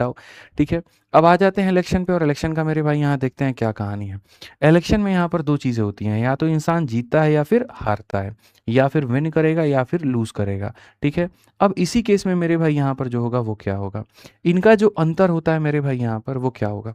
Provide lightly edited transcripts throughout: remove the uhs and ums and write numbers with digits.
हटाओ। ठीक है, अब आ जाते हैं इलेक्शन पे, और इलेक्शन का मेरे भाई यहाँ देखते हैं क्या कहानी है। इलेक्शन में यहाँ पर दो चीज़ें होती हैं, या तो इंसान जीतता है या फिर हारता है, या फिर विन करेगा या फिर लूज़ करेगा। ठीक है, अब इसी केस में मेरे भाई यहाँ पर जो होगा वो क्या होगा, इनका जो अंतर होता है मेरे भाई यहाँ पर वो क्या होगा,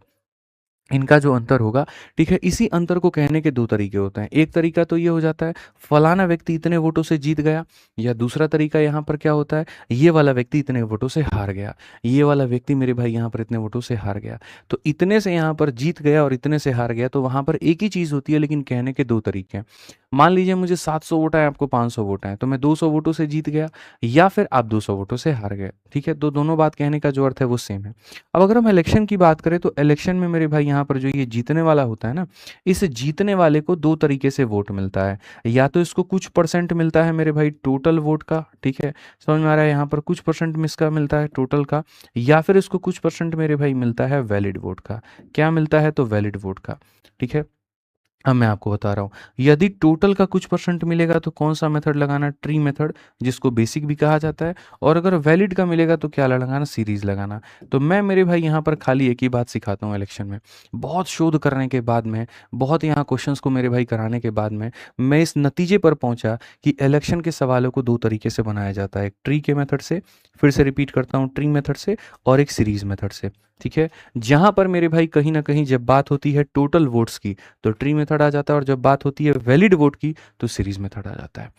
इनका जो अंतर होगा, ठीक है, इसी अंतर को कहने के दो तरीके होते हैं। एक तरीका तो ये हो जाता है फलाना व्यक्ति इतने वोटों से जीत गया, या दूसरा तरीका यहाँ पर क्या होता है, ये वाला व्यक्ति इतने वोटों से हार गया, ये वाला व्यक्ति मेरे भाई यहाँ पर इतने वोटों से हार गया। तो इतने से यहाँ पर जीत गया और इतने से हार गया, तो वहाँ पर एक ही चीज़ होती है, लेकिन कहने के दो तरीके हैं। मान लीजिए मुझे 700 वोट है, आपको 500 वोट है, तो मैं 200 वोटों से जीत गया, या फिर आप 200 वोटों से हार गए। ठीक है, तो दोनों बात कहने का जो अर्थ है वो सेम है। अब अगर हम इलेक्शन की बात करें, तो इलेक्शन में मेरे भाई यहाँ पर जो ये जीतने वाला होता है ना, इस जीतने वाले को दो तरीके से वोट मिलता है। या तो इसको कुछ परसेंट मिलता है मेरे भाई टोटल वोट का, ठीक है, समझ में आ रहा है, यहाँ पर कुछ परसेंट इसका मिलता है टोटल का, या फिर इसको कुछ परसेंट मेरे भाई मिलता है वैलिड वोट का। क्या मिलता है, तो वैलिड वोट का। ठीक है, अब मैं आपको बता रहा हूँ, यदि टोटल का कुछ परसेंट मिलेगा तो कौन सा मेथड लगाना, ट्री मेथड, जिसको बेसिक भी कहा जाता है। और अगर वैलिड का मिलेगा तो क्या लगाना, सीरीज लगाना। तो मैं मेरे भाई यहाँ पर खाली एक ही बात सिखाता हूँ इलेक्शन में, बहुत शोध करने के बाद में, बहुत यहाँ क्वेश्चंस को मेरे भाई कराने के बाद में, मैं इस नतीजे पर पहुंचा कि इलेक्शन के सवालों को दो तरीके से बनाया जाता है, एक ट्री के मेथड से, फिर से रिपीट करता हूँ, ट्री मेथड से, और एक सीरीज मेथड से। ठीक है, जहां पर मेरे भाई कहीं ना कहीं जब बात होती है टोटल वोट्स की तो ट्री मेथड आ जाता है, और जब बात होती है वैलिड वोट की तो सीरीज मेथड आ जाता है।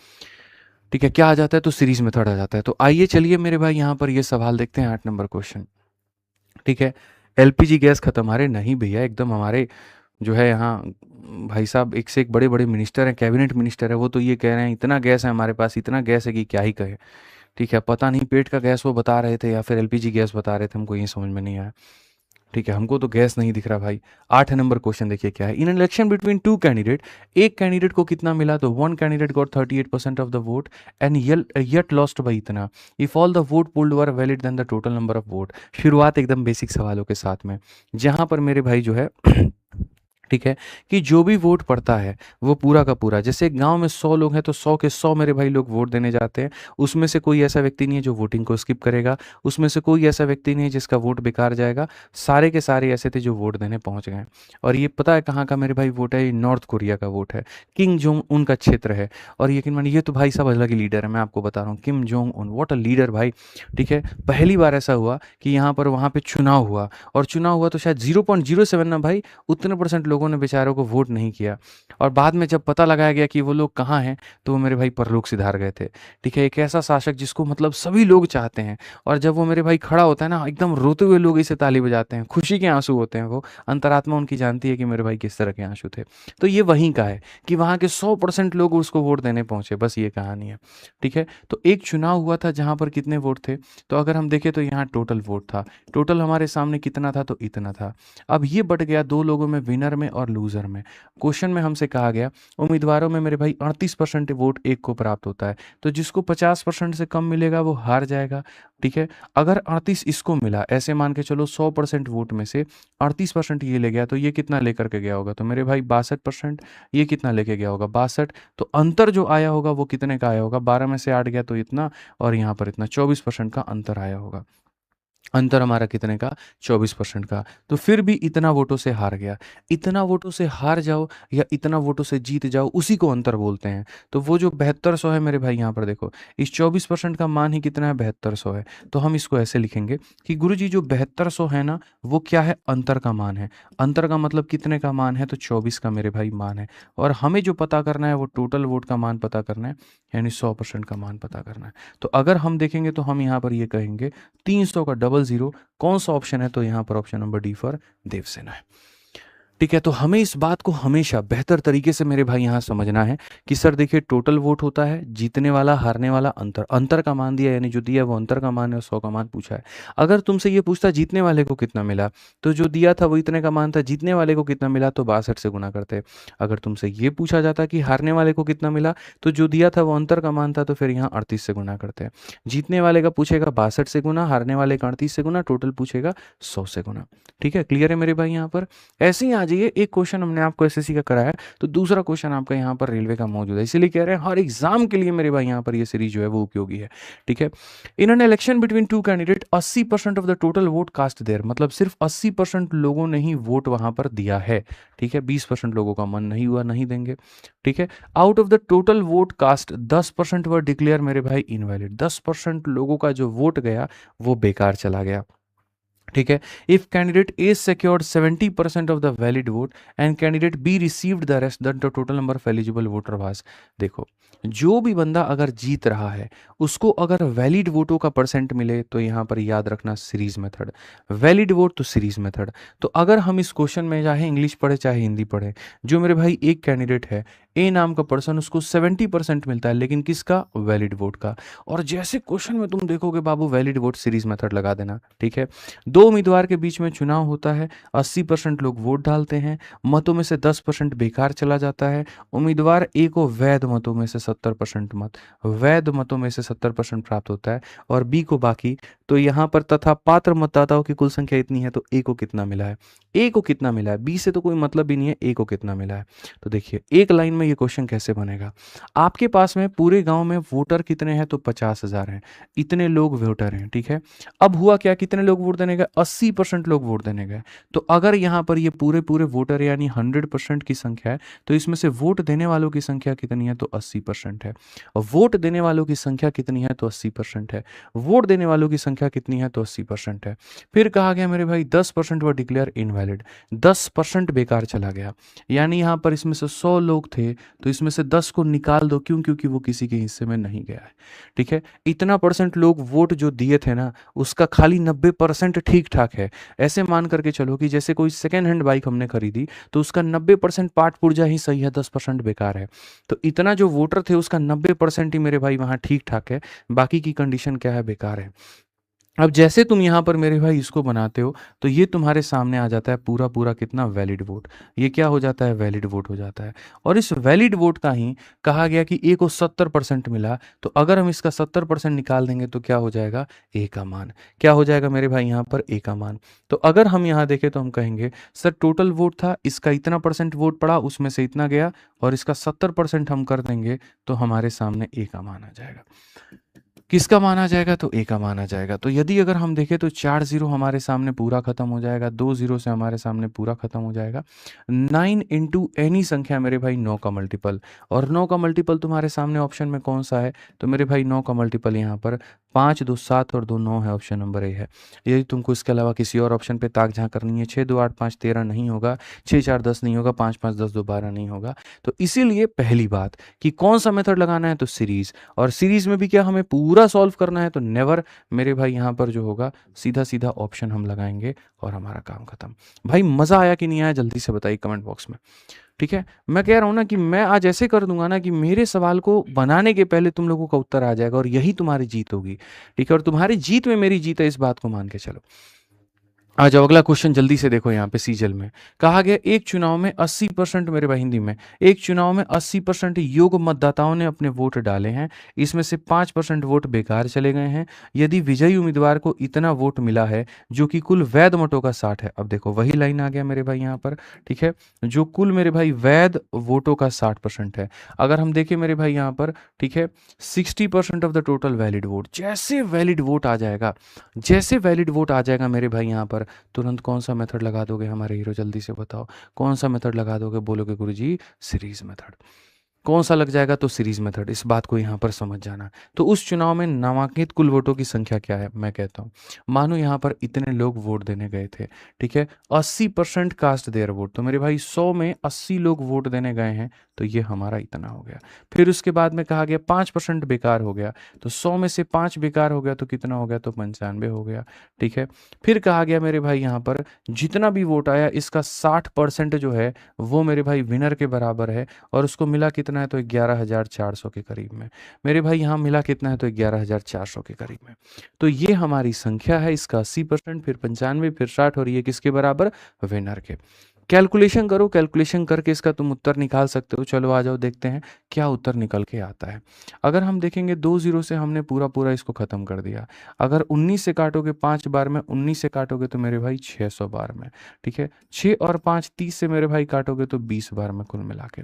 ठीक है, क्या आ जाता है, तो सीरीज मेथड आ जाता है। तो आइए चलिए मेरे भाई यहाँ पर ये सवाल देखते हैं, 8 नंबर क्वेश्चन। ठीक है, एलपीजी गैस खत्म, अरे नहीं भैया, एकदम हमारे जो है यहाँ भाई साहब एक से एक बड़े बड़े मिनिस्टर हैं, कैबिनेट मिनिस्टर है, वो तो ये कह रहे हैं इतना गैस है हमारे पास, इतना गैस है कि क्या ही कहे। ठीक है, पता नहीं पेट का गैस वो बता रहे थे या फिर एलपीजी गैस बता रहे थे, हमको ये समझ में नहीं आया। ठीक है, हमको तो गैस नहीं दिख रहा भाई। 8 नंबर क्वेश्चन देखिए क्या है, in election between two candidate, एक कैंडिडेट को कितना मिला, तो one candidate got 38% of the vote and yet lost by इतना, if all the vote polled were valid then the total number of vote. शुरुआत एकदम बेसिक सवालों के साथ में, जहां पर मेरे भाई जो है ठीक है, कि जो भी वोट पड़ता है वो पूरा का पूरा, जैसे गांव में 100 लोग हैं तो 100 के 100 मेरे भाई लोग वोट देने जाते हैं, उसमें से कोई ऐसा व्यक्ति नहीं है जो वोटिंग को स्किप करेगा, उसमें से कोई ऐसा व्यक्ति नहीं है जिसका वोट बेकार जाएगा, सारे के सारे ऐसे थे जो वोट देने पहुंच गए। और ये पता है कहाँ का मेरे भाई वोट है, ये नॉर्थ कोरिया का वोट है, किम जोंग उन का क्षेत्र है। और यकीन मानिए ये तो भाई साहब अलग ही लीडर है, मैं आपको बता रहा हूँ, Kim Jong Un, what a leader भाई। ठीक है, पहली बार ऐसा हुआ कि यहाँ पर वहाँ पे चुनाव हुआ, और चुनाव हुआ तो शायद 0.07 ना भाई, उतने परसेंट लोगों ने बेचारों को वोट नहीं किया। और बाद में जब पता लगाया गया कि वो लोग कहाँ हैं, तो वो मेरे भाई परलोक सिधार गए थे। ठीक है, एक ऐसा शासक जिसको मतलब सभी लोग चाहते हैं, और जब वो मेरे भाई खड़ा होता है ना, एकदम रोते हुए लोग इसे ताली बजाते हैं, खुशी के आंसू होते हैं, वो अंतरात्मा उनकी जानती है कि मेरे भाई किस तरह के आंसू थे। तो ये वहीं का है कि वहाँ के 100% लोग उसको वोट देने पहुंचे, बस ये कहानी है। ठीक है, तो एक चुनाव हुआ था जहाँ पर कितने वोट थे, तो अगर हम देखें तो यहाँ टोटल वोट था, टोटल हमारे सामने कितना था, तो इतना था। अब ये बट गया दो लोगों में, विनर में और लूजर में। क्वेश्चन में हमसे कहा गया उम्मीदवारों में मेरे भाई 38% वोट एक को प्राप्त होता है, तो जिसको 50% से कम मिलेगा वो हार जाएगा। ठीक है, अगर 38 इसको मिला, ऐसे मान के चलो 100% वोट में से 38% ये ले गया, तो ये कितना लेकर के गया होगा, तो मेरे भाई 62%। ये कितना लेके गया होगा, 62। तो अंतर जो आया होगा वो कितने का आया होगा, 12 में से 8 गया तो इतना, और यहाँ पर इतना 24% का अंतर आया होगा। अंतर हमारा कितने का, 24% का। तो फिर भी इतना वोटों से हार गया। इतना वोटों से हार जाओ या इतना वोटों से जीत जाओ, उसी को अंतर बोलते हैं। तो वो जो 7200 है मेरे भाई, यहाँ पर देखो, इस 24% का मान ही कितना है, 7200 है। तो हम इसको ऐसे लिखेंगे कि गुरुजी जो 7200 है ना, वो क्या है, अंतर का मान है। अंतर का मतलब कितने का मान है, तो 24 का मेरे भाई मान है। और हमें जो पता करना है वो टोटल वोट का मान पता करना है, यानी 100% का मान पता करना है। तो अगर हम देखेंगे तो हम यहाँ पर ये कहेंगे 300 का डबल जीरो कौन सा ऑप्शन है, तो यहाँ पर option number D for Devsena है। ठीक है, तो हमें इस बात को हमेशा बेहतर तरीके से मेरे भाई यहाँ समझना है कि सर देखिए टोटल वोट होता है, जीतने वाला हारने वाला, अंतर, अंतर का मान दिया, यानी जो दिया वो अंतर का मान है, और 100 का मान पूछा है। अगर तुमसे ये पूछता जीतने वाले को कितना मिला, तो जो दिया था वो इतने का मान था, जीतने वाले को कितना मिला, तो 62 से गुना करते। अगर तुमसे ये पूछा जाता कि हारने वाले को कितना मिला, तो जो दिया था वो अंतर का मान था, तो फिर यहाँ 38 से गुना करते। जीतने वाले का पूछेगा 62 से गुना, हारने वाले का 38 से गुना, टोटल पूछेगा 100 से गुना। ठीक है, क्लियर है मेरे भाई यहाँ पर। ऐसे ही आ जाइए, एक क्वेश्चन हमने आपको एसएससी का कराया, तो दूसरा क्वेश्चन आपका यहाँ पर रेलवे का मौजूद है। इसीलिए कह रहे हैं हर एग्जाम के लिए मेरे भाई यहाँ पर ये सीरीज जो है वो उपयोगी है। ठीक है, in an election between two candidate 80% of the total vote cast there, मतलब सिर्फ 80% लोगों ने ही वोट वहां पर दिया है। ठीक है, 20% लोगों का मन नहीं हुआ, नहीं देंगे। ठीक है, out of the total vote cast 10% were declare मेरे भाई इनवैलिड, 10% लोगों का जो वोट गया वो बेकार चला गया। ठीक है, if candidate A secured 70% of the valid vote and candidate be received the rest, the total number of eligible voter was. देखो, जो भी बंदा अगर जीत रहा है उसको अगर वैलिड वोटों का परसेंट मिले तो यहां पर याद रखना सीरीज मेथड, वैलिड वोट तो सीरीज मेथड। तो अगर हम इस क्वेश्चन में चाहे इंग्लिश पढ़े चाहे हिंदी पढ़े, जो मेरे भाई एक कैंडिडेट है ए नाम का पर्सन, उसको 70% मिलता है, लेकिन किसका? वैलिड वोट का। और जैसे क्वेश्चन में तुम देखोगे बाबू, वैलिड वोट सीरीज मेथड लगा देना। ठीक है, दो उम्मीदवार के बीच में चुनाव होता है, 80% लोग वोट डालते हैं, मतों में से 10% बेकार चला जाता है, उम्मीदवार ए को वैध मतों में से 70% मत, वैध मतों में से 70% प्राप्त होता है, और बी को बाकी। तो यहाँ पर तथा पात्र मतदाताओं की कुल संख्या इतनी है, तो ए को कितना मिला है? ए को कितना मिला है? बी से तो कोई मतलब ही नहीं है, ए को कितना मिला है। तो देखिए एक लाइन में ये क्वेश्चन कैसे बनेगा। आपके पास में पूरे गांव में वोटर कितने हैं? तो 50,000 हैं, इतने लोग वोटर हैं। ठीक है, अब हुआ क्या, कितने लोग वोट देने गए? 80% लोग वोट देने गए। तो अगर यहाँ पर ये पूरे पूरे वोटर यानी 100% की संख्या है, तो इसमें से वोट देने वालों की संख्या कितनी है? तो 80% है। और वोट देने वालों की संख्या कितनी है? तो 80% है। वोट देने वालों की संख्या कितनी है? तो 80% है। फिर कहा गया मेरे भाई 10% वर डिक्लेयर इनवैलिड, 10% बेकार चला गया। यानी यहाँ पर इसमें से 100 लोग थे, तो इसमें से 10 को निकाल दो। क्यों? क्योंकि वो किसी के हिस्से में नहीं गया है। ठीक है, इतना परसेंट लोग वोट जो दिए थे ना, उसका खाली 90% ठीक ठाक है। ऐसे मान करके चलो कि जैसे कोई सेकेंड हैंड बाइक हमने खरीदी, तो उसका 90% पार्ट पुर्जा ही सही है, 10% बेकार है। तो इतना जो वोटर थे उसका 90% ही मेरे भाई वहां ठीक ठाक है, बाकी की कंडीशन क्या है? बेकार है। अब जैसे तुम यहाँ पर मेरे भाई इसको बनाते हो, तो ये तुम्हारे सामने आ जाता है पूरा पूरा कितना? Valid vote. ये क्या हो जाता है? वैलिड वोट हो जाता है। और इस वैलिड वोट का ही कहा गया कि ए को 70% मिला, तो अगर हम इसका 70% निकाल देंगे तो क्या हो जाएगा? ए का मान। क्या हो जाएगा मेरे भाई यहाँ पर? ए का मान। तो अगर हम यहाँ देखें तो हम कहेंगे सर टोटल वोट था, इसका इतना परसेंट वोट पड़ा, उसमें से इतना गया, और इसका 70% हम कर देंगे तो हमारे सामने ए का मान आ जाएगा। किसका माना जाएगा? तो ए का माना जाएगा। तो यदि अगर हम देखें तो 4 जीरो हमारे सामने पूरा खत्म हो जाएगा, 2 जीरो से हमारे सामने पूरा खत्म हो जाएगा। 9 इंटू एनी संख्या मेरे भाई 9 का मल्टीपल, और 9 का मल्टीपल तुम्हारे सामने ऑप्शन में कौन सा है? तो मेरे भाई 9 का मल्टीपल यहाँ पर 5 2 7 और 2 9 है, ऑप्शन नंबर ए है। यदि तुमको इसके अलावा किसी और ऑप्शन पे ताक झांक करनी है, 6 2 8 5 13 नहीं होगा, 6 4 10 नहीं होगा, 5 5 10 2 12 नहीं होगा। तो इसीलिए पहली बात कि कौन सा मेथड लगाना है? तो सीरीज। और सीरीज में भी क्या हमें पूरा सॉल्व करना है? तो नेवर मेरे भाई यहाँ पर जो होगा सीधा सीधा ऑप्शन हम लगाएंगे और हमारा काम खत्म। भाई मजा आया कि नहीं आया? जल्दी से बताइए कमेंट बॉक्स में। ठीक है, मैं कह रहा हूं ना कि मैं आज ऐसे कर दूंगा ना कि मेरे सवाल को बनाने के पहले तुम लोगों का उत्तर आ जाएगा, और यही तुम्हारी जीत होगी। ठीक है, और तुम्हारी जीत में मेरी जीत है, इस बात को मान के चलो। आ जाओ अगला क्वेश्चन जल्दी से देखो। यहाँ पे सीजल में कहा गया एक चुनाव में 80%, मेरे भाई हिंदी में, एक चुनाव में 80% योग्य मतदाताओं ने अपने वोट डाले हैं, इसमें से 5% वोट बेकार चले गए हैं। यदि विजयी उम्मीदवार को इतना वोट मिला है जो कि कुल वैध मतों का 60 है। अब देखो वही लाइन आ गया मेरे भाई यहाँ पर। ठीक है, जो कुल मेरे भाई वैध वोटों का 60% है। अगर हम देखें मेरे भाई यहाँ पर, ठीक है, 60% of the total valid vote. जैसे वैलिड वोट आ जाएगा, जैसे वैलिड वोट आ जाएगा मेरे भाई यहाँ पर, तुरंत कौन सा मेथड लगा दोगे हमारे हीरो? जल्दी से बताओ कौन सा मेथड लगा दोगे? बोलोगे गुरुजी सीरीज मेथड। कौन सा लग जाएगा? तो सीरीज मेथड। इस बात को यहाँ पर समझ जाना। तो उस चुनाव में नामांकित कुल वोटों की संख्या क्या है? मैं कहता हूँ, मानो यहाँ पर इतने लोग वोट देने गए थे। ठीक है, 80% कास्ट देयर वोट। तो मेरे भाई 100 में 80 लोग वोट देने गए हैं, तो ये हमारा इतना हो गया। फिर उसके बाद में कहा गया 5% बेकार हो गया, तो 100 में से 5 बेकार हो गया तो कितना हो गया? तो 95 हो गया। ठीक है, फिर कहा गया मेरे भाई यहाँ पर जितना भी वोट आया इसका 60% जो है वो मेरे भाई विनर के बराबर है, और उसको मिला कितना है? तो 11,400 के करीब में। मेरे भाई यहाँ मिला कितना है? तो 11,400 के करीब में। तो ये हमारी संख्या है, इसका 80%, फिर 95, फिर 60, और ये किसके बराबर? विनर के। कैलकुलेशन करो, कैलकुलेशन करके इसका तुम उत्तर निकाल सकते हो। चलो आ जाओ देखते हैं क्या उत्तर निकल के आता है। अगर हम देखेंगे 2 ज़ीरो से हमने पूरा इसको ख़त्म कर दिया। अगर 19 से काटोगे 5 बार में, 19 से काटोगे तो मेरे भाई 600 बार में, ठीक है। 6 और 5 30 से मेरे भाई काटोगे तो 20 बार में कुल मिला के।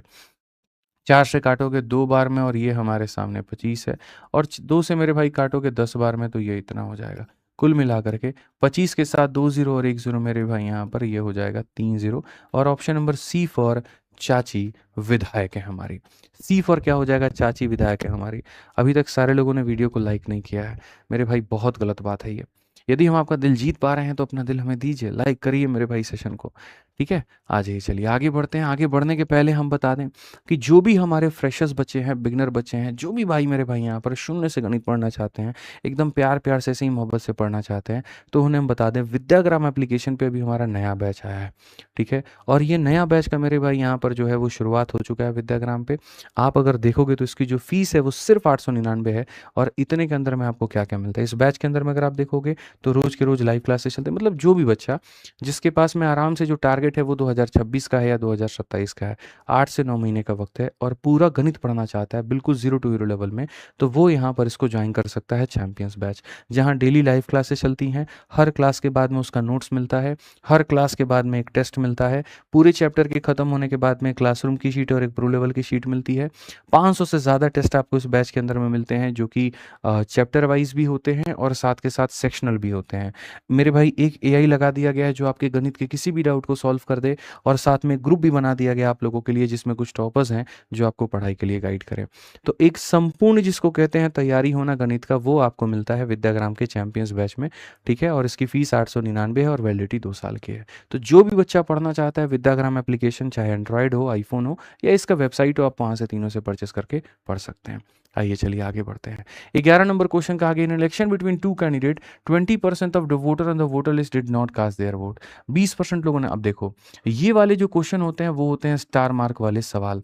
4 से काटोगे 2 बार में और ये हमारे सामने 25 है, और 2 से मेरे भाई काटोगे 10 बार में तो ये इतना हो जाएगा। कुल मिलाकर के 25 के साथ 2 ज़ीरो और 1 ज़ीरो मेरे भाई यहाँ पर ये हो जाएगा 3 ज़ीरो। और ऑप्शन नंबर सी फॉर चाची विधायक है हमारी। सी फॉर क्या हो जाएगा, चाची विधायक है हमारी। अभी तक सारे लोगों ने वीडियो को लाइक नहीं किया है मेरे भाई, बहुत गलत बात है ये। यदि हम आपका दिल जीत पा रहे हैं तो अपना दिल हमें दीजिए, लाइक करिए मेरे भाई सेशन को, ठीक है। आ जाइए, चलिए आगे बढ़ते हैं। आगे बढ़ने के पहले हम बता दें कि जो भी हमारे फ्रेशर्स बच्चे हैं, बिगनर बच्चे हैं, जो भी भाई मेरे भाई यहाँ पर शून्य से गणित पढ़ना चाहते हैं, एकदम प्यार प्यार से ऐसे ही मोहब्बत से पढ़ना चाहते हैं, तो उन्हें हम बता दें विद्याग्राम एप्लीकेशन पे अभी हमारा नया बैच आया है, ठीक है। और ये नया बैच का मेरे भाई यहाँ पर जो है वो शुरुआत हो चुका है विद्याग्राम पे। आप अगर देखोगे तो इसकी जो फीस है वो सिर्फ 899 है। और इतने के अंदर में आपको क्या क्या मिलता है इस बैच के अंदर में, अगर आप देखोगे तो रोज के रोज लाइव क्लासेस चलते हैं। मतलब जो भी बच्चा जिसके पास में आराम से जो टारगेट है वो 2026 का है या 2027 का है, 8 से 9 महीने का वक्त है और पूरा गणित पढ़ना चाहता है बिल्कुल 0 to हीरो लेवल में, तो वो यहाँ पर इसको ज्वाइन कर सकता है चैंपियंस बैच, जहाँ डेली लाइव क्लासेस चलती हैं। हर क्लास के बाद में उसका नोट्स मिलता है, हर क्लास के बाद में एक टेस्ट मिलता है, पूरे चैप्टर के खत्म होने के बाद में क्लासरूम की शीट और एक प्रो लेवल की शीट मिलती है। 500 से ज़्यादा टेस्ट आपको इस बैच के अंदर में मिलते हैं, जो कि चैप्टर वाइज भी होते हैं और साथ के साथ सेक्शनल भी होते हैं। मेरे भाई एक एआई लगा दिया गया है जो आपके गणित के किसी भी डाउट को सॉल्व कर दे, और साथ में ग्रुप भी बना दिया गया आप लोगों के लिए जिसमें कुछ टॉपर्स हैं जो आपको पढ़ाई के लिए गाइड करें। तो एक संपूर्ण जिसको कहते हैं तैयारी होना गणित का, वो आपको मिलता है विद्याग्राम के चैंपियंस बैच में, ठीक है। और इसकी फीस 899 है और वैलिडिटी 2 साल की है। तो जो भी बच्चा पढ़ना चाहता है विद्याग्राम एप्लीकेशन, चाहे एंड्रॉयड हो, आईफोन हो या इसका वेबसाइट हो, आप वहाँ से तीनों से परचेस करके पढ़ सकते हैं। आइए चलिए आगे बढ़ते हैं। 11 नंबर क्वेश्चन का आगे, in election between two candidate 20% of the voter on the voter list did not cast their vote. 20% लोगों ने, अब देखो ये वाले जो क्वेश्चन होते हैं वो होते हैं स्टार मार्क वाले सवाल,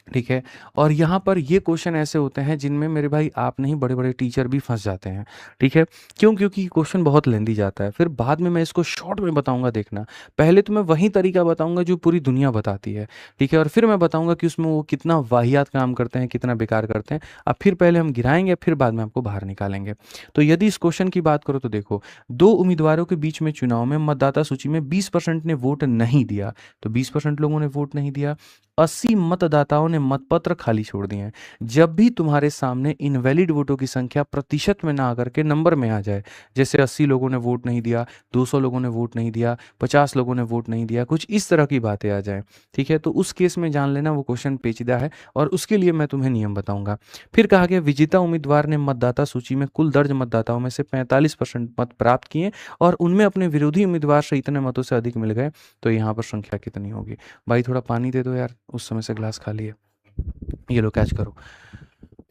ठीक है। और यहाँ पर ये क्वेश्चन ऐसे होते हैं जिनमें मेरे भाई आप नहीं बड़े बड़े टीचर भी फंस जाते हैं, ठीक है। क्यों? क्योंकि क्वेश्चन बहुत लेंदी जाता है, फिर बाद में मैं इसको शॉर्ट में बताऊंगा। देखना, पहले तो मैं वही तरीका बताऊंगा जो पूरी दुनिया बताती है, ठीक है, और फिर मैं बताऊंगा कि उसमें वो कितना वाहियात काम करते हैं, कितना बेकार करते हैं। अब फिर पहले हम गिराएंगे, फिर बाद में आपको बाहर निकालेंगे। तो यदि इस क्वेश्चन की बात करो तो देखो, दो उम्मीदवारों के बीच में चुनाव में मतदाता सूची में 20% ने वोट नहीं दिया, तो 20% लोगों ने वोट नहीं दिया। 80 मतदाताओं ने मतपत्र खाली छोड़ दिए हैं। जब भी तुम्हारे सामने इनवैलिड वोटों की संख्या प्रतिशत में ना आकर के नंबर में आ जाए, जैसे 80 लोगों ने वोट नहीं दिया, 200 लोगों ने वोट नहीं दिया, 50 लोगों ने वोट नहीं दिया, कुछ इस तरह की बातें आ जाए, ठीक है, तो उस केस में जान लेना वो क्वेश्चन पेचीदा है और उसके लिए मैं तुम्हें नियम बताऊंगा। फिर कहा गया विजेता उम्मीदवार ने मतदाता सूची में कुल दर्ज मतदाताओं में से 45% मत प्राप्त किए और उनमें अपने विरोधी उम्मीदवार से इतने मतों से अधिक मिल गए, तो यहाँ पर संख्या कितनी होगी? भाई थोड़ा पानी दे दो यार, उस समय से ग्लास खाली है, ये लो कैच करो,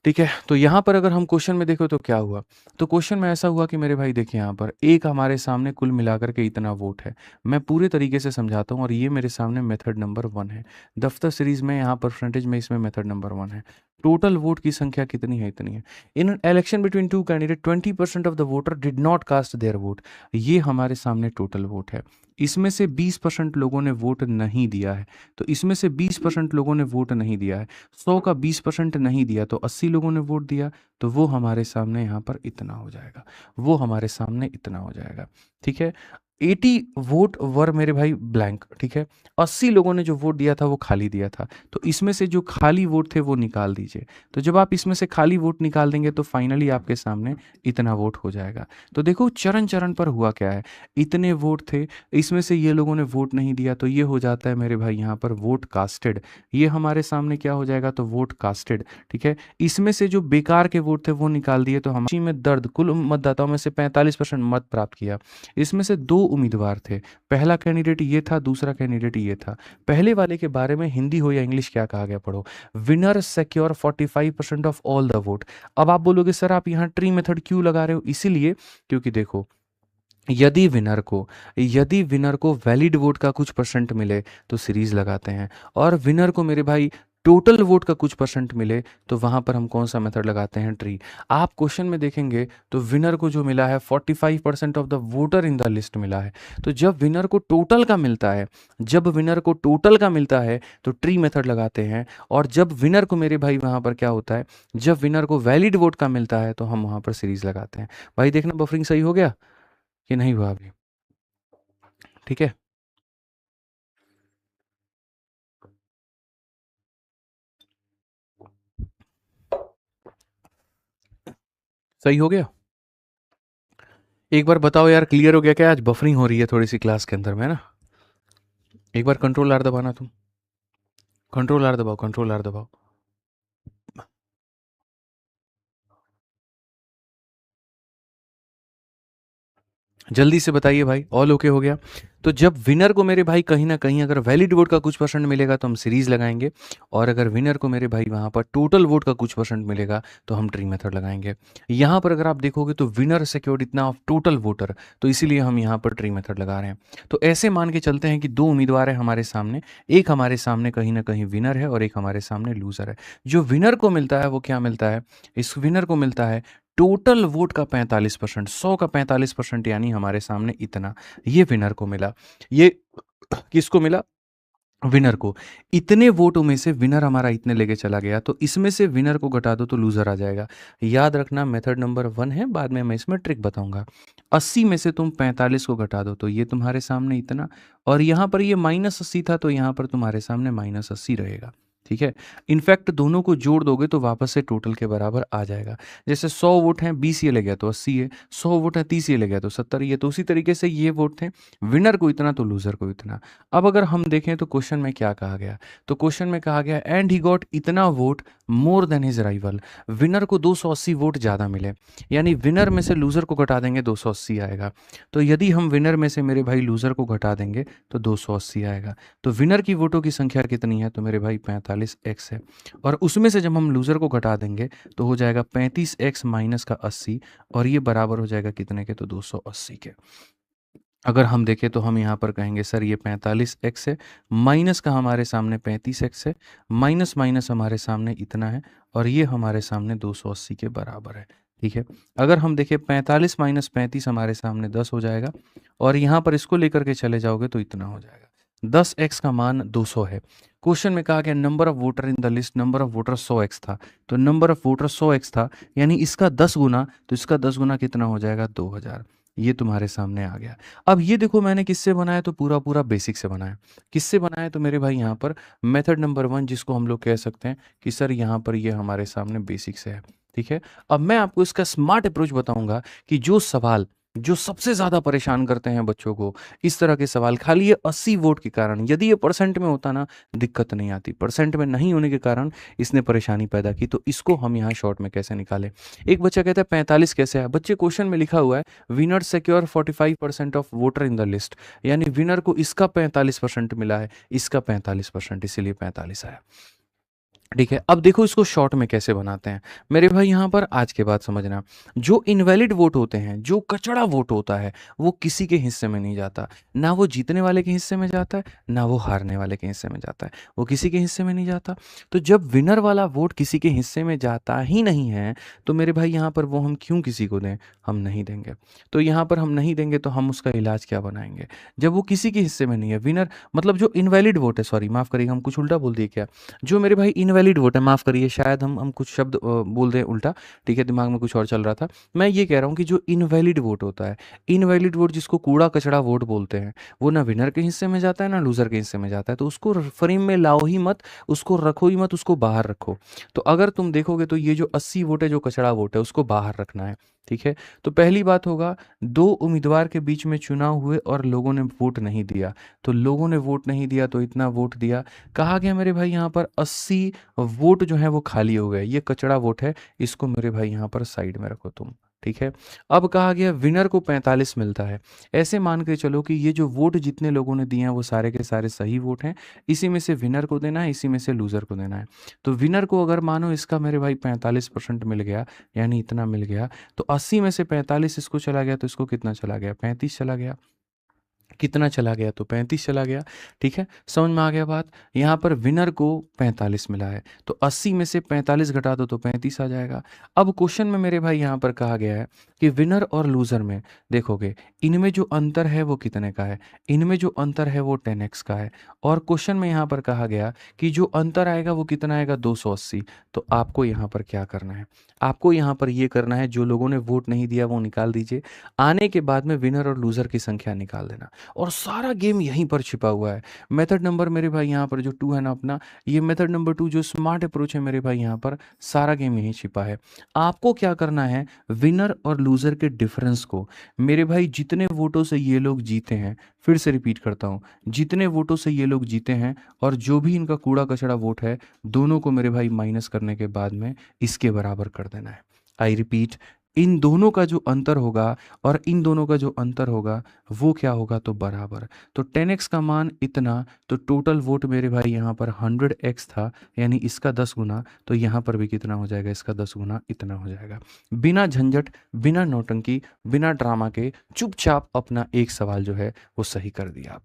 ठीक है। तो यहाँ पर अगर हम क्वेश्चन में देखो तो क्या हुआ, तो क्वेश्चन में ऐसा हुआ कि मेरे भाई देखिए यहाँ पर एक हमारे सामने कुल मिलाकर के इतना वोट है। मैं पूरे तरीके से समझाता हूँ, और ये मेरे सामने मेथड नंबर 1 है। दफ्तर सीरीज में यहाँ परसेंटेज में इसमें मेथड नंबर 1 है। टोटल वोट की संख्या कितनी है? इतनी है। In election between two candidate 20% of the voter did not cast their vote, ये हमारे सामने टोटल वोट है। इसमें से 20% लोगों ने वोट नहीं दिया है, तो इसमें से 20% लोगों ने वोट नहीं दिया है। 100 का 20% नहीं दिया तो 80 लोगों ने वोट दिया, तो वो हमारे सामने यहाँ पर इतना हो जाएगा, वो हमारे सामने इतना हो जाएगा, ठीक है। 80 वोट वर मेरे भाई ब्लैंक, ठीक है। 80 लोगों ने जो वोट दिया था वो खाली दिया था, तो इसमें से जो खाली वोट थे वो निकाल दीजिए। तो जब आप इसमें से खाली वोट निकाल देंगे तो फाइनली आपके सामने इतना वोट हो जाएगा। तो देखो चरण चरण पर हुआ क्या है, इतने वोट थे, इसमें से ये लोगों ने वोट नहीं दिया, तो ये हो जाता है मेरे भाई यहाँ पर वोट कास्टेड। ये हमारे सामने क्या हो जाएगा, तो वोट कास्टेड, ठीक है। इसमें से जो बेकार के वोट थे वो निकाल दिए, तो हम में दर्द कुल मतदाताओं में से 45% मत प्राप्त किया। इसमें से दो उम्मीदवार थे, पहला कैंडिडेट ये था, दूसरा कैंडिडेट ये था। पहले वाले के बारे में हिंदी हो या इंग्लिश क्या कहा गया पढ़ो, winner secure 45% of all the vote. अब आप बोलोगे सर आप यहाँ ट्री मेथड क्यों लगा रहे हो? इसीलिए क्योंकि देखो यदि विनर को वैलिड वोट का कुछ परसेंट मिले तो सीरीज लगाते हैं, और विनर को मेरे भाई टोटल वोट का कुछ परसेंट मिले तो वहाँ पर हम कौन सा मेथड लगाते हैं, ट्री। आप क्वेश्चन में देखेंगे तो विनर को जो मिला है 45% of the voter in the list मिला है। तो जब विनर को टोटल का मिलता है, जब विनर को टोटल का मिलता है तो ट्री मेथड लगाते हैं। और जब विनर को मेरे भाई वहाँ पर क्या होता है, जब विनर को वैलिड वोट का मिलता है तो हम वहाँ पर सीरीज लगाते हैं। भाई देखना बफरिंग सही हो गया कि नहीं हुआ अभी, ठीक है। सही हो गया। एक बार बताओ यार, क्लियर हो गया क्या? आज बफरिंग हो रही है थोड़ी सी क्लास के अंदर में ना। एक बार कंट्रोल आर दबाना तुम, कंट्रोल आर दबाओ, कंट्रोल आर दबाओ। जल्दी से बताइए भाई, ऑल ओके हो गया। तो जब विनर को मेरे भाई कहीं ना कहीं अगर वैलिड वोट का कुछ परसेंट मिलेगा तो हम सीरीज लगाएंगे, और अगर विनर को मेरे भाई वहाँ पर टोटल वोट का कुछ परसेंट मिलेगा तो हम ट्री मेथड लगाएंगे। यहाँ पर अगर आप देखोगे तो विनर सिक्योर्ड इतना ऑफ टोटल वोटर, तो इसीलिए हम यहाँ पर ट्री मेथड लगा रहे हैं। तो ऐसे मान के चलते हैं कि दो उम्मीदवार हैं हमारे सामने, एक हमारे सामने कहीं ना कहीं विनर है और एक हमारे सामने लूजर है। जो विनर को मिलता है वो क्या मिलता है, इस विनर को मिलता है टोटल वोट का 45%, 100 का 45%, यानी हमारे सामने इतना, ये विनर को मिला। ये किसको मिला, विनर को। इतने वोटों में से विनर हमारा इतने लेके चला गया, तो इसमें से विनर को घटा दो तो लूजर आ जाएगा। याद रखना मेथड नंबर 1 है, बाद में मैं इसमें ट्रिक बताऊंगा। 80 में से तुम 45 को घटा दो तो ये तुम्हारे सामने इतना, और यहाँ पर ये -80 था तो यहाँ पर तुम्हारे सामने -80 रहेगा, ठीक है। इनफैक्ट दोनों को जोड़ दोगे तो वापस से टोटल के बराबर आ जाएगा। जैसे 100 वोट हैं, 20 ये ले गया तो 80 है, 100 वोट है 30 ये ले गया तो 70 ये, तो उसी तरीके से ये वोट थे, विनर को इतना तो लूजर को इतना। अब अगर हम देखें तो क्वेश्चन में क्या कहा गया, तो क्वेश्चन में कहा गया एंड ही गॉट इतना vote more than his rival, winner को 280 वोट ज़्यादा मिले, यानी विनर में से लूजर को घटा देंगे 280 आएगा। तो यदि हम विनर में से मेरे भाई लूजर को घटा देंगे तो 280 आएगा। तो विनर की वोटों की संख्या कितनी है, तो मेरे भाई 45x है, और उसमें से जब हम लूजर को घटा देंगे तो हो जाएगा 35x माइनस का 80, और ये बराबर हो जाएगा कितने के, तो 280 के। अगर हम देखें तो हम यहाँ पर कहेंगे सर ये 45x है, माइनस का हमारे सामने 35x है, माइनस माइनस हमारे सामने इतना है, और ये हमारे सामने 280 के बराबर है, ठीक है। अगर हम देखें 45 माइनस 35 हमारे सामने 10 हो जाएगा, और यहाँ पर इसको लेकर के चले जाओगे तो इतना हो जाएगा। 10x का मान 200 है। क्वेश्चन में कहा गया number of voter in the list, number of voter 100x था, तो नंबर ऑफ वोटर 100x था, यानी इसका 10 गुना, तो इसका 10 गुना कितना हो जाएगा, 2000। ये तुम्हारे सामने आ गया। अब ये देखो मैंने किससे बनाया, तो पूरा पूरा बेसिक से बनाया। किससे बनाया, तो मेरे भाई यहाँ पर मेथड नंबर 1, जिसको हम लोग कह सकते हैं कि सर यहाँ पर ये हमारे सामने बेसिक से है, ठीक है। अब मैं आपको इसका स्मार्ट अप्रोच बताऊंगा कि जो सवाल जो सबसे ज़्यादा परेशान करते हैं बच्चों को, इस तरह के सवाल, खाली ये 80 वोट के कारण, यदि ये परसेंट में होता ना दिक्कत नहीं आती, परसेंट में नहीं होने के कारण इसने परेशानी पैदा की। तो इसको हम यहाँ शॉर्ट में कैसे निकालें। एक बच्चा कहता है 45 कैसे है, बच्चे क्वेश्चन में लिखा हुआ है winner secure 45% of voter in the list, यानी विनर को इसका 45% मिला है, इसका 45%, इसीलिए 45 आया, ठीक है। अब देखो इसको शॉर्ट में कैसे बनाते हैं मेरे भाई, यहाँ पर आज के बाद समझना। जो इनवैलिड वोट होते हैं, जो कचड़ा वोट होता है, वो किसी के हिस्से में नहीं जाता, ना वो जीतने वाले के हिस्से में जाता है, ना वो हारने वाले के हिस्से में जाता है, वो किसी के हिस्से में नहीं जाता। तो जब विनर वाला वोट किसी के हिस्से में जाता ही नहीं है तो मेरे भाई यहाँ पर वो हम क्यों किसी को दें, हम नहीं देंगे। तो यहाँ पर हम नहीं देंगे तो हम उसका इलाज क्या बनाएंगे, जब वो किसी के हिस्से में नहीं है। विनर मतलब जो इनवैलिड वोट है, सॉरी माफ़ करिएगा, हम कुछ उल्टा बोल दिए क्या, जो मेरे भाई इनवैलिड वोट है, माफ़ करिए, शायद हम कुछ शब्द बोल दें उल्टा, ठीक है, दिमाग में कुछ और चल रहा था। मैं ये कह रहा हूँ कि जो इनवैलिड वोट होता है, इनवैलिड वोट जिसको कूड़ा कचड़ा वोट बोलते हैं, वो ना विनर के हिस्से में जाता है ना लूज़र के हिस्से में जाता है, तो उसको फ्रेम में लाओ ही मत, उसको रखो ही मत, उसको बाहर रखो। तो अगर तुम देखोगे तो ये जो 80 वोट है, जो कचड़ा वोट है, उसको बाहर रखना है, ठीक है। तो पहली बात होगा, दो उम्मीदवार के बीच में चुनाव हुए और लोगों ने वोट नहीं दिया, तो लोगों ने वोट नहीं दिया तो इतना वोट दिया। कहा गया मेरे भाई यहाँ पर 80 वोट जो है वो खाली हो गए, ये कचड़ा वोट है, इसको मेरे भाई यहाँ पर साइड में रखो तुम, ठीक है। अब कहा गया विनर को 45 मिलता है, ऐसे मान के चलो कि ये जो वोट जितने लोगों ने दिए हैं वो सारे के सारे सही वोट हैं, इसी में से विनर को देना है, इसी में से लूज़र को देना है। तो विनर को अगर मानो इसका मेरे भाई 45% मिल गया, यानी इतना मिल गया, तो 80 में से 45 इसको चला गया तो इसको कितना चला गया, 35 चला गया। कितना चला गया? तो 35 चला गया। ठीक है, समझ में आ गया बात? यहाँ पर विनर को 45 मिला है, तो 80 में से 45 घटा दो तो 35 आ जाएगा। अब क्वेश्चन में मेरे भाई यहाँ पर कहा गया है कि विनर और लूज़र में देखोगे, इनमें जो अंतर है वो कितने का है? इनमें जो अंतर है वो 10x का है। और क्वेश्चन में यहाँ पर कहा गया कि जो अंतर आएगा वो कितना आएगा? 280। तो आपको यहाँ पर क्या करना है? आपको यहाँ पर ये करना है, जो लोगों ने वोट नहीं दिया वो निकाल दीजिए। आने के बाद में विनर और लूज़र की संख्या निकाल देना। और सारा गेम यहीं पर छिपा हुआ है। मेथड नंबर मेरे भाई यहाँ पर जो 2 है ना अपना, ये मेथड नंबर 2 जो स्मार्ट अप्रोच है मेरे भाई, यहाँ पर सारा गेम यहीं छिपा है। आपको क्या करना है, विनर और लूज़र के डिफरेंस को, मेरे भाई जितने वोटों से ये लोग जीते हैं, फिर से रिपीट करता हूँ, जितने वोटों से ये लोग जीते हैं और जो भी इनका कूड़ा कचड़ा वोट है, दोनों को मेरे भाई माइनस करने के बाद में इसके बराबर कर देना है। आई रिपीट, इन दोनों का जो अंतर होगा और इन दोनों का जो अंतर होगा वो क्या होगा? तो बराबर। तो 10x का मान इतना, तो टोटल वोट मेरे भाई यहाँ पर 100x था, यानी इसका 10 गुना, तो यहाँ पर भी कितना हो जाएगा? इसका 10 गुना इतना हो जाएगा। बिना झंझट, बिना नौटंकी, बिना ड्रामा के चुपचाप अपना एक सवाल जो है वो सही कर दिया आप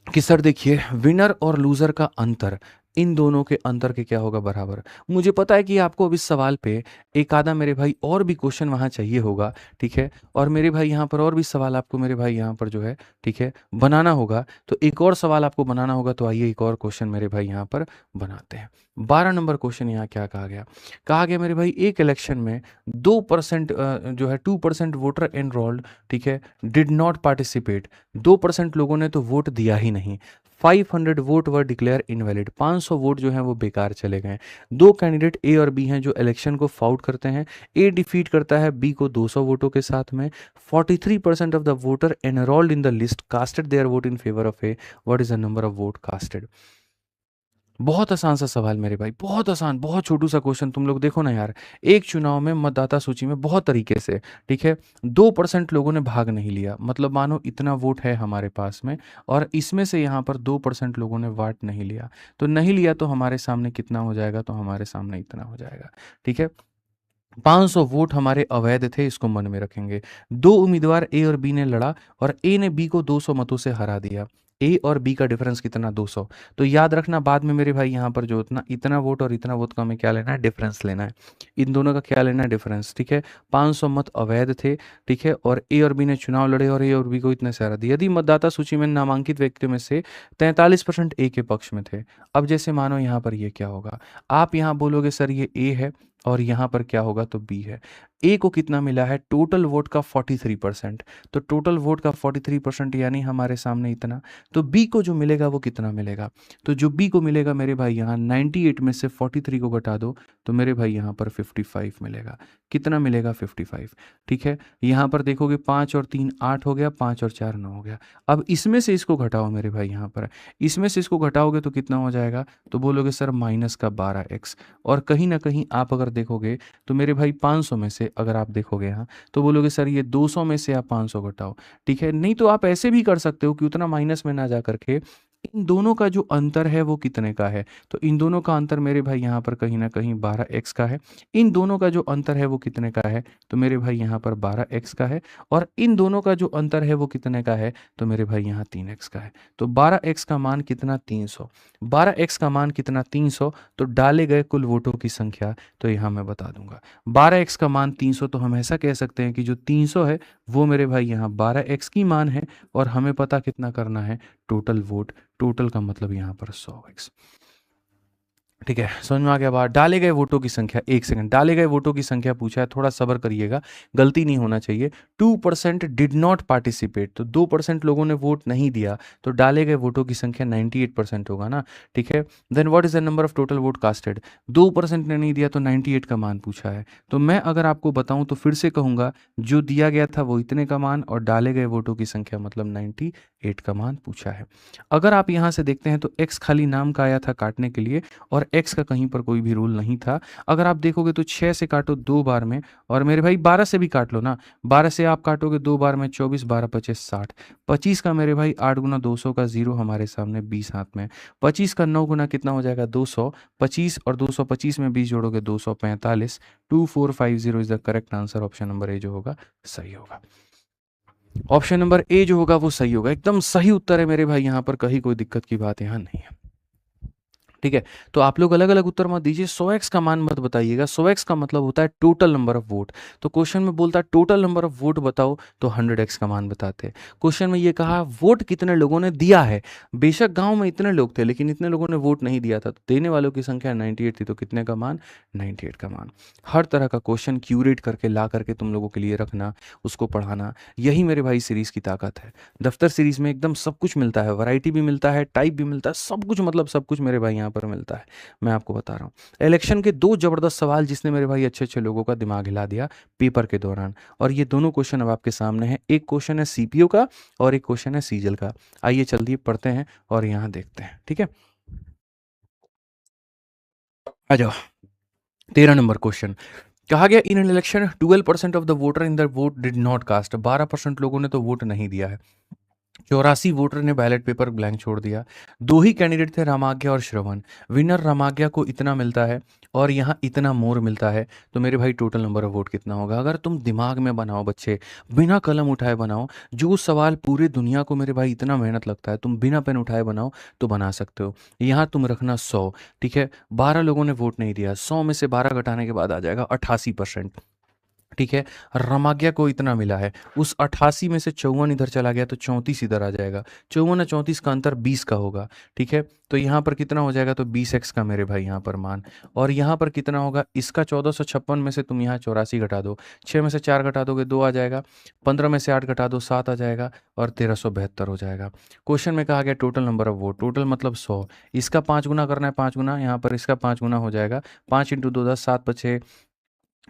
कि सर देखिए, विनर और लूज़र का अंतर, इन दोनों के अंतर के क्या होगा? बराबर। मुझे पता है कि आपको अब इस सवाल पे एक आधा मेरे भाई और भी क्वेश्चन वहाँ चाहिए होगा, ठीक है? और मेरे भाई यहाँ पर और भी सवाल आपको मेरे भाई यहाँ पर जो है, ठीक है, बनाना होगा। तो एक और सवाल आपको बनाना होगा, तो आइए एक और क्वेश्चन मेरे भाई यहाँ पर बनाते हैं। 12 नंबर क्वेश्चन यहाँ क्या कहा गया? कहा गया मेरे भाई, एक इलेक्शन में 2% जो है 2% वोटर एनरोल्ड, ठीक है, डिड नॉट पार्टिसिपेट। 2% लोगों ने तो वोट दिया ही नहीं। 500 वोट वर डिक्लेयर इनवैलिड। 500 वोट जो हैं वो बेकार चले गए। दो कैंडिडेट ए और बी हैं जो इलेक्शन को फाउट करते हैं। ए डिफीट करता है बी को 200 वोटों के साथ में। 43% of the voter enrolled in the list casted their vote in favour of A. What is the number of vote casted? बहुत आसान सा सवाल मेरे भाई, बहुत आसान, बहुत छोटू सा क्वेश्चन। तुम लोग देखो ना यार, एक चुनाव में मतदाता सूची में बहुत तरीके से, ठीक है, 2% लोगों ने भाग नहीं लिया, मतलब मानो इतना वोट है हमारे पास में, और इसमें से यहाँ पर 2% लोगों ने वोट नहीं लिया। तो नहीं लिया तो हमारे सामने कितना हो जाएगा? तो हमारे सामने इतना हो जाएगा, ठीक है। 500 वोट हमारे अवैध थे, इसको मन में रखेंगे। दो उम्मीदवार ए और बी ने लड़ा और ए ने बी को 200 मतों से हरा दिया। ए और बी का डिफरेंस कितना? 200। तो याद रखना बाद में मेरे भाई यहाँ पर जो इतना इतना वोट और इतना वोट का हमें क्या लेना है? डिफरेंस लेना है। इन दोनों का क्या लेना है? डिफरेंस, ठीक है। 500 मत अवैध थे, ठीक है, और ए और बी ने चुनाव लड़े और ए और बी को इतने से हरा दिया। यदि मतदाता सूची में नामांकित व्यक्तियों में से 43% ए के पक्ष में थे। अब जैसे मानो यहाँ पर ये क्या होगा? आप यहाँ बोलोगे सर ये ए है और यहाँ पर क्या होगा? तो बी है। ए को कितना मिला है? टोटल वोट का 43%। तो टोटल वोट का 43% यानी हमारे सामने इतना। तो बी को जो मिलेगा वो कितना मिलेगा? तो जो बी को मिलेगा मेरे भाई यहाँ 98 में से 43 को घटा दो, तो मेरे भाई यहाँ पर 55 मिलेगा। कितना मिलेगा? 55, ठीक है। यहाँ पर देखोगे 5 और 3 8 हो गया, 5 और 4 9 हो गया। अब इसमें से इसको घटाओ मेरे भाई, यहाँ पर इसमें से इसको घटाओगे तो कितना हो जाएगा? तो बोलोगे सर माइनस का 12x। और कहीं ना कहीं आप अगर देखोगे तो मेरे भाई 500 में से अगर आप देखोगे यहाँ, तो बोलोगे सर ये 200 में से आप 500 घटाओ, ठीक है। नहीं तो आप ऐसे भी कर सकते हो कि उतना माइनस में ना जा करके इन दोनों का जो अंतर है वो कितने का है? तो इन दोनों का अंतर मेरे भाई यहाँ पर कहीं ना कहीं 12x का है। इन दोनों का जो अंतर है वो कितने का है? तो मेरे भाई यहाँ पर 12x का है। और इन दोनों का जो अंतर है वो कितने का है? तो मेरे भाई यहाँ 3x का है। तो 12x का मान कितना? 300। 12x का मान कितना? 300। तो डाले गए कुल वोटों की संख्या तो यहाँ मैं बता दूंगा। 12x का मान 300, तो हम ऐसा कह सकते हैं कि जो 300 है वो मेरे भाई यहाँ 12x की मान है। और हमें पता कितना करना है? Total vote. टोटल का मतलब यहाँ पर 100x, ठीक है। समझ में आ गया बात? डाले गए वोटों की संख्या, एक सेकंड, डाले गए वोटों की संख्या पूछा है, थोड़ा सब्र करिएगा, गलती नहीं होना चाहिए। 2% डिड नॉट पार्टिसिपेट, तो 2% लोगों ने वोट नहीं दिया, तो डाले गए वोटों की संख्या 98% होगा ना, ठीक है। Then what is the number of total vote casted? 2% ने नहीं दिया तो 98 का मान पूछा है। तो मैं अगर आपको बताऊं तो फिर से कहूंगा, जो दिया गया था वो इतने का मान, और डाले गए वोटों की संख्या मतलब 98 का मान पूछा है। अगर आप यहाँ से देखते हैं तो x खाली नाम का आया था काटने के लिए, और x का कहीं पर कोई भी रूल नहीं था। अगर आप देखोगे तो 6 से काटो 2 बार में, और मेरे भाई 12 से भी काट लो ना। 12 से आप काटोगे 2 बार में 24, 12 25 60। 25 का मेरे भाई 8 गुना 200 का 0 हमारे सामने 20 हाथ में। 25 का 9 गुना कितना हो जाएगा? 200। 25 और 225 में 20 जोड़ोगे 245। 2450 is the correct answer. Option number A जो होगा सही होगा। ऑप्शन नंबर ए जो होगा वो सही होगा, एकदम सही उत्तर है मेरे भाई, यहाँ पर कहीं कोई दिक्कत की बात यहाँ नहीं है। ठीक है, तो आप लोग अलग अलग उत्तर मत दीजिए, 100x का मान मत बताइएगा, 100x का मतलब होता है टोटल नंबर ऑफ वोट। तो क्वेश्चन में बोलता है टोटल नंबर ऑफ वोट बताओ, तो 100x का मान बताते हैं। क्वेश्चन में ये कहा वोट कितने लोगों ने दिया है, बेशक गांव में इतने लोग थे लेकिन इतने लोगों ने वोट नहीं दिया था, तो देने वालों की संख्या 98 थी, तो कितने का मान, 98 का मान। हर तरह का क्वेश्चन क्यूरेट करके ला करके तुम लोगों के लिए रखना, उसको पढ़ाना, यही मेरे भाई सीरीज की ताकत है। दफ्तर सीरीज में एकदम सब कुछ मिलता है, वैरायटी भी मिलता है, टाइप भी मिलता है, सब कुछ, मतलब सब कुछ मेरे भाई यहाँ पर मिलता है। मैं आपको बता रहा हूँ इलेक्शन के दो जबरदस्त सवाल जिसने मेरे भाई अच्छे अच्छे लोगों का दिमाग हिला दिया पेपर के दौरान, और ये दोनों क्वेश्चन अब आपके सामने हैं। एक क्वेश्चन है सीपीओ का और एक क्वेश्चन है सीजल का। आइए चलिए पढ़ते हैं और यहाँ देखते हैं, ठीक है। आ जाओ, 13 नंबर क्वेश्चन। कहा गया in an election 12% of the voter in the vote did not cast, 12% लोगों ने तो वोट नहीं दिया है, 84 वोटर ने बैलेट पेपर ब्लैंक छोड़ दिया। दो ही कैंडिडेट थे, रामाज्ञा और श्रवण। विनर रामाज्ञा को इतना मिलता है और यहाँ इतना मोर मिलता है, तो मेरे भाई टोटल नंबर ऑफ वोट कितना होगा। अगर तुम दिमाग में बनाओ बच्चे, बिना कलम उठाए बनाओ, जो सवाल पूरे दुनिया को मेरे भाई इतना मेहनत लगता है, तुम बिना पेन उठाए बनाओ तो बना सकते हो। यहाँ तुम रखना 100, ठीक है, 12 लोगों ने वोट नहीं दिया, 100 में से 12 घटाने के बाद आ जाएगा 88%, ठीक है। रमाज्ञा को इतना मिला है, उस 88 में से 54 इधर चला गया तो 34 इधर आ जाएगा, 54 और 34 का अंतर 20 का होगा, ठीक है। तो यहाँ पर कितना हो जाएगा, तो 20x का मेरे भाई यहाँ पर मान। और यहाँ पर कितना होगा, इसका 1456 में से तुम यहाँ 84 घटा दो, 6 में से 4 घटा दोगे 2 आ जाएगा, 15 में से 8 घटा दो 7 आ जाएगा, और 1372 हो जाएगा। क्वेश्चन में कहा गया total number of vote, total मतलब 100, इसका 5 गुना करना है, 5 गुना, यहाँ पर इसका 5 गुना हो जाएगा, 5 इंटू 2 10, 7 पछे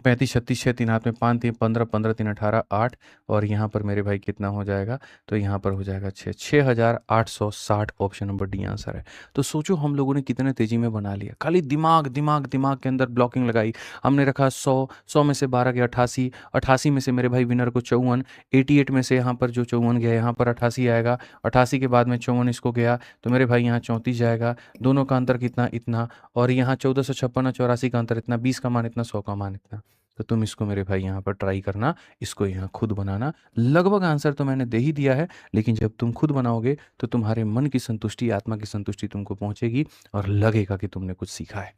35 36 6 3 हाथ में 5 3 15 15 3 18 8, और यहाँ पर मेरे भाई कितना हो जाएगा, तो यहाँ पर हो जाएगा 6860, ऑप्शन नंबर डी आंसर है। तो सोचो हम लोगों ने कितने तेजी में बना लिया, खाली दिमाग दिमाग दिमाग के अंदर ब्लॉकिंग लगाई। हमने रखा 100, 100 में से 12 गया 88, 88 में से मेरे भाई विनर को 54, 88 में से यहाँ पर जो 54 गया यहाँ पर 88 आएगा, 88 के बाद में 54 इसको गया, तो मेरे भाई यहाँ 34 जाएगा, दोनों का अंतर कितना, इतना, और यहाँ 1456 और 84 का अंतर इतना, 20 का मान इतना, 100 का मान इतना। तो तुम इसको मेरे भाई यहाँ पर ट्राई करना, इसको यहाँ खुद बनाना। लगभग आंसर तो मैंने दे ही दिया है, लेकिन जब तुम खुद बनाओगे तो तुम्हारे मन की संतुष्टि, आत्मा की संतुष्टि तुमको पहुंचेगी और लगेगा कि तुमने कुछ सीखा है।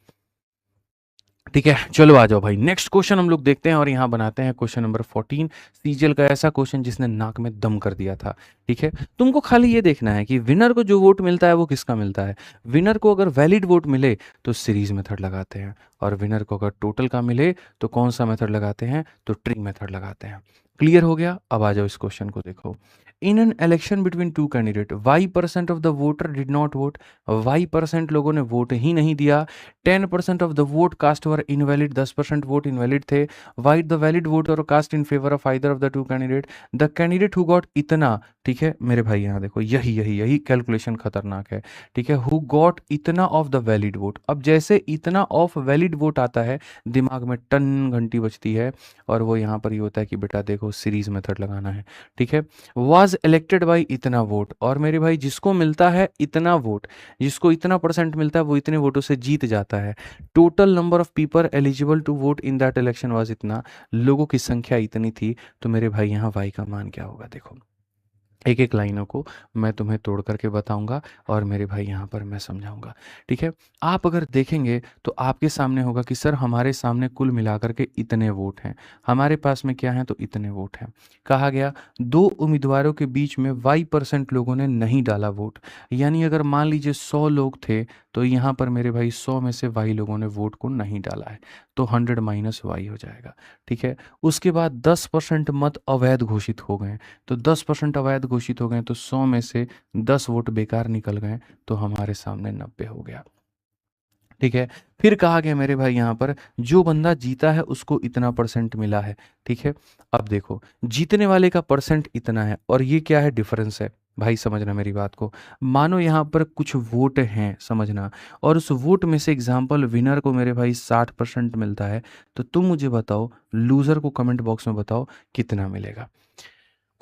ठीक है, चलो आ जाओ भाई, नेक्स्ट क्वेश्चन हम लोग देखते हैं और यहाँ बनाते हैं क्वेश्चन नंबर 14, सीजल का ऐसा क्वेश्चन जिसने नाक में दम कर दिया था। ठीक है, तुमको खाली ये देखना है कि विनर को जो वोट मिलता है वो किसका मिलता है। विनर को अगर वैलिड वोट मिले तो सीरीज मेथड लगाते हैं, और विनर को अगर टोटल का मिले तो कौन सा मेथड लगाते हैं, तो ट्री मेथड लगाते हैं। क्लियर हो गया, अब आ जाओ इस क्वेश्चन को देखो। In an election between two candidate y% of the voter did not vote, y% लोगों ने वोट ही नहीं दिया, 10% of the vote cast were invalid, 10% vote invalid थे, while the valid vote are cast in favour of either of the two candidate, the candidate who got इतना, ठीक है मेरे भाई यहाँ देखो, यही यही यही कैलकुलेशन खतरनाक है, ठीक है, हु गॉट इतना ऑफ द वैलिड वोट। अब जैसे इतना ऑफ वैलिड वोट आता है, दिमाग में टन घंटी बजती है, और वो यहाँ पर ये होता है कि बेटा देखो सीरीज मेथड लगाना है, ठीक है। वाज इलेक्टेड बाई इतना वोट, और मेरे भाई जिसको मिलता है इतना वोट, जिसको इतना परसेंट मिलता है वो इतने वोटों से जीत जाता है। Total number of people eligible to vote in that election was इतना, लोगों की संख्या इतनी थी, तो मेरे भाई यहाँ वाई का मान क्या होगा, देखो एक एक लाइनों को मैं तुम्हें तोड़ करके बताऊंगा और मेरे भाई यहाँ पर मैं समझाऊंगा, ठीक है। आप अगर देखेंगे तो आपके सामने होगा कि सर हमारे सामने कुल मिलाकर के इतने वोट हैं, हमारे पास में क्या है, तो इतने वोट हैं। कहा गया दो उम्मीदवारों के बीच में y% लोगों ने नहीं डाला वोट, यानी अगर मान लीजिए 100 लोग थे, तो यहाँ पर मेरे भाई 100 में से y लोगों ने वोट को नहीं डाला है, तो 100 माइनस y हो जाएगा, ठीक है। उसके बाद 10% मत अवैध घोषित हो गए, तो 10% अवैध घोषित हो गए, तो 100 में से 10 वोट बेकार निकल गए, तो हमारे सामने 90 हो गया, ठीक है। फिर कहा गया मेरे भाई यहाँ पर जो बंदा जीता है उसको इतना परसेंट मिला है, ठीक है। अब देखो जीतने वाले का परसेंट इतना है, और ये क्या है, डिफरेंस है भाई, समझना मेरी बात को। मानो यहाँ पर कुछ वोट हैं, समझना, और उस वोट में से एग्जाम्पल विनर को मेरे भाई 60% मिलता है, तो तुम मुझे बताओ, लूजर को कमेंट बॉक्स में बताओ कितना मिलेगा।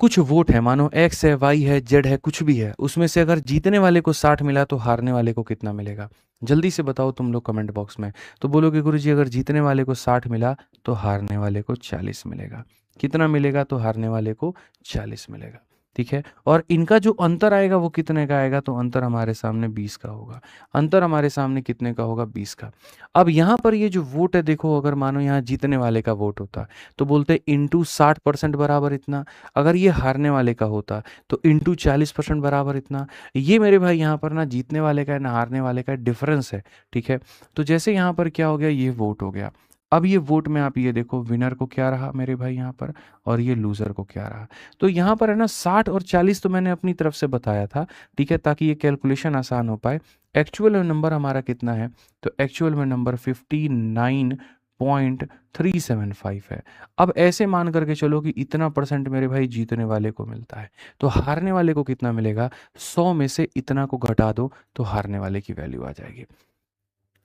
कुछ वोट है, मानो एक्स है, वाई है, जेड है, कुछ भी है, उसमें से अगर जीतने वाले को 60 मिला तो हारने वाले को कितना मिलेगा? जल्दी से बताओ तुम लोग कमेंट बॉक्स में। तो बोलोगे गुरुजी अगर जीतने वाले को 60 मिला तो हारने वाले को 40 मिलेगा। कितना मिलेगा? तो हारने वाले को 40 मिलेगा। ठीक है, और इनका जो अंतर आएगा वो कितने का आएगा? तो अंतर हमारे सामने 20 का होगा। अंतर हमारे सामने कितने का होगा? 20 का। अब यहाँ पर ये जो वोट है देखो, अगर मानो यहाँ जीतने वाले का वोट होता तो बोलते इंटू 60% बराबर इतना। अगर ये हारने वाले का होता तो इंटू 40% बराबर इतना। ये मेरे भाई यहाँ पर ना जीतने वाले का है ना हारने वाले का डिफरेंस है। ठीक है, तो जैसे यहाँ पर क्या हो गया, ये वोट हो गया। अब ये वोट में आप ये देखो विनर को क्या रहा मेरे भाई यहाँ पर, और ये लूजर को क्या रहा। तो यहाँ पर है ना 60 और 40 तो मैंने अपनी तरफ से बताया था। ठीक है, ताकि ये कैलकुलेशन आसान हो पाए। एक्चुअल में नंबर हमारा कितना है? तो एक्चुअल में नंबर 59.375 है। अब ऐसे मान करके चलो कि इतना परसेंट मेरे भाई जीतने वाले को मिलता है, तो हारने वाले को कितना मिलेगा? 100 में से इतना को घटा दो तो हारने वाले की वैल्यू आ जाएगी।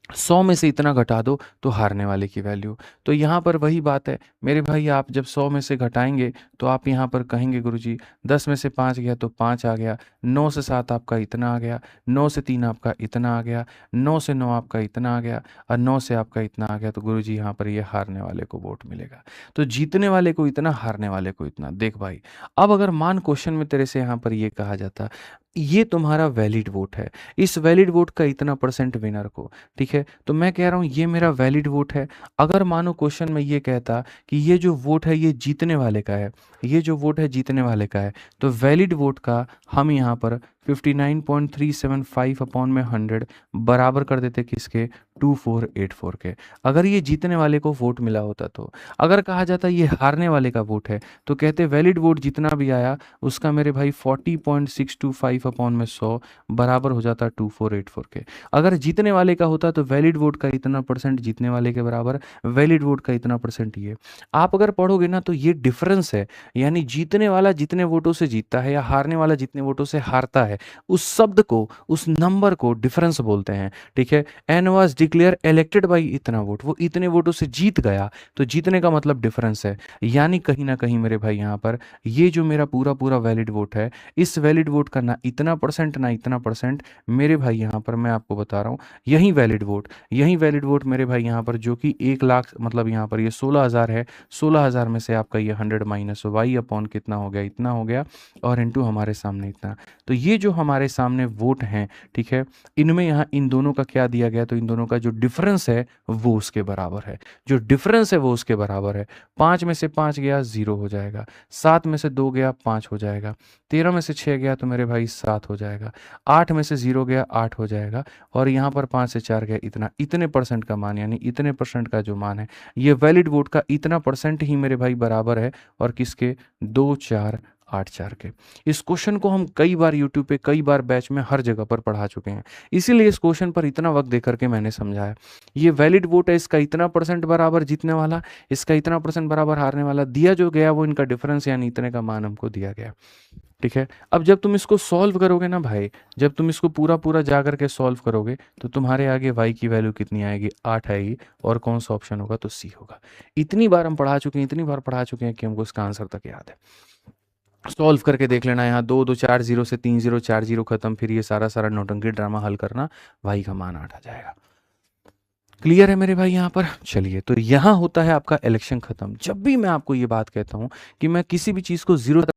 100 में से इतना घटा दो तो हारने वाले की वैल्यू। तो यहाँ पर वही बात है मेरे भाई, आप जब 100 में से घटाएंगे तो आप यहाँ पर कहेंगे गुरुजी 10 में से 5 गया तो 5 आ गया, 9 से 7 आपका इतना आ गया, 9 से 3 आपका इतना आ गया, 9 से 9 आपका इतना आ गया, और 9 से आपका इतना आ गया। तो गुरुजी यहाँ पर ये हारने वाले को वोट मिलेगा। तो जीतने वाले को इतना, हारने वाले को इतना। देख भाई, अब अगर मान क्वेश्चन में तेरे से यहाँ पर ये कहा जाता ये तुम्हारा वैलिड वोट है, इस वैलिड वोट का इतना परसेंट विनर को। ठीक है, तो मैं कह रहा हूँ ये मेरा वैलिड वोट है। अगर मानो क्वेश्चन में ये कहता कि ये जो वोट है ये जीतने वाले का है, ये जो वोट है जीतने वाले का है, तो वैलिड वोट का हम यहाँ पर 59.375 अपॉन में 100 बराबर कर देते किसके? 2484 के। अगर ये जीतने वाले को वोट मिला होता तो। अगर कहा जाता ये हारने वाले का वोट है तो कहते वैलिड वोट जितना भी आया उसका मेरे भाई 40.625 अपॉन में 100 बराबर हो जाता 2484 के। अगर जीतने वाले का होता तो वैलिड वोट का इतना परसेंट जीतने वाले के बराबर, वैलिड वोट का इतना परसेंट ये। आप अगर पढ़ोगे ना तो ये डिफरेंस है, यानी जीतने वाला जितने वोटों से जीतता है या हारने वाला जितने वोटों से हारता है, उस शब्द को, उस नंबर को डिफरेंस बोलते हैं। ठीक है, N was declare elected by इतना वोट, वो इतने वोटों से जीत गया, तो जीतने का मतलब डिफरेंस है। यानी कहीं ना कहीं मेरे भाई यहाँ पर ये जो मेरा पूरा पूरा वैलिड वोट है, इस वैलिड वोट का ना इतना परसेंट ना इतना परसेंट मेरे भाई यहाँ पर मैं आपको बता रहा हूँ, यही वैलिड वोट, यही वैलिड वोट मेरे भाई यहाँ पर, जो कि 1 लाख मतलब यहाँ पर ये 16,000 है, 16,000 में से आपका ये 100 माइनस वाई अपॉन कितना हो गया? इतना हो गया, और इनटू हमारे सामने इतना। तो ये जो हमारे सामने वोट हैं, ठीक है, इनमें यहाँ इन दोनों का क्या दिया गया? तो इन दोनों का जो डिफरेंस है वो उसके बराबर है, जो डिफरेंस है वो उसके बराबर है। 5 में से 5 गया 0 हो जाएगा, 7 में से 2 गया 5 हो जाएगा, 13 में से 6 गया तो मेरे भाई 7 हो जाएगा, 8 में से 0 गया 8 हो जाएगा, और यहाँ पर 5 से 4 गया इतना। इतने परसेंट का मान, यानी इतने परसेंट का जो मान है, ये वैलिड वोट का इतना परसेंट ही मेरे भाई बराबर है, और किसके? 2 4 8 4 के। इस क्वेश्चन को हम कई बार यूट्यूब पे, कई बार बैच में, हर जगह पर पढ़ा चुके हैं, इसीलिए इस क्वेश्चन पर इतना वक्त देकर के मैंने समझाया। ये वैलिड वोट है, इसका इतना परसेंट बराबर जीतने वाला, इसका इतना परसेंट बराबर हारने वाला, दिया जो गया वो इनका डिफरेंस, यानी इतने का मान हमको दिया गया। ठीक है, अब जब तुम इसको सॉल्व करोगे ना भाई, जब तुम इसको पूरा पूरा जा करके सॉल्व करोगे तो तुम्हारे आगे y की वैल्यू कितनी आएगी? 8 आएगी, और कौन सा ऑप्शन होगा? तो सी होगा। इतनी बार हम पढ़ा चुके हैं, इतनी बार पढ़ा चुके हैं कि हमको इसका आंसर तक याद है। सॉल्व करके देख लेना, यहाँ 2 2 4 0 से 3 0 4 0 खत्म, फिर ये सारा सारा नौटंकी ड्रामा हल करना, y का मान 8 आ जाएगा। क्लियर है मेरे भाई यहाँ पर? चलिए, तो यहाँ होता है आपका इलेक्शन खत्म। जब भी मैं आपको ये बात कहता हूँ कि मैं किसी भी चीज़ को 0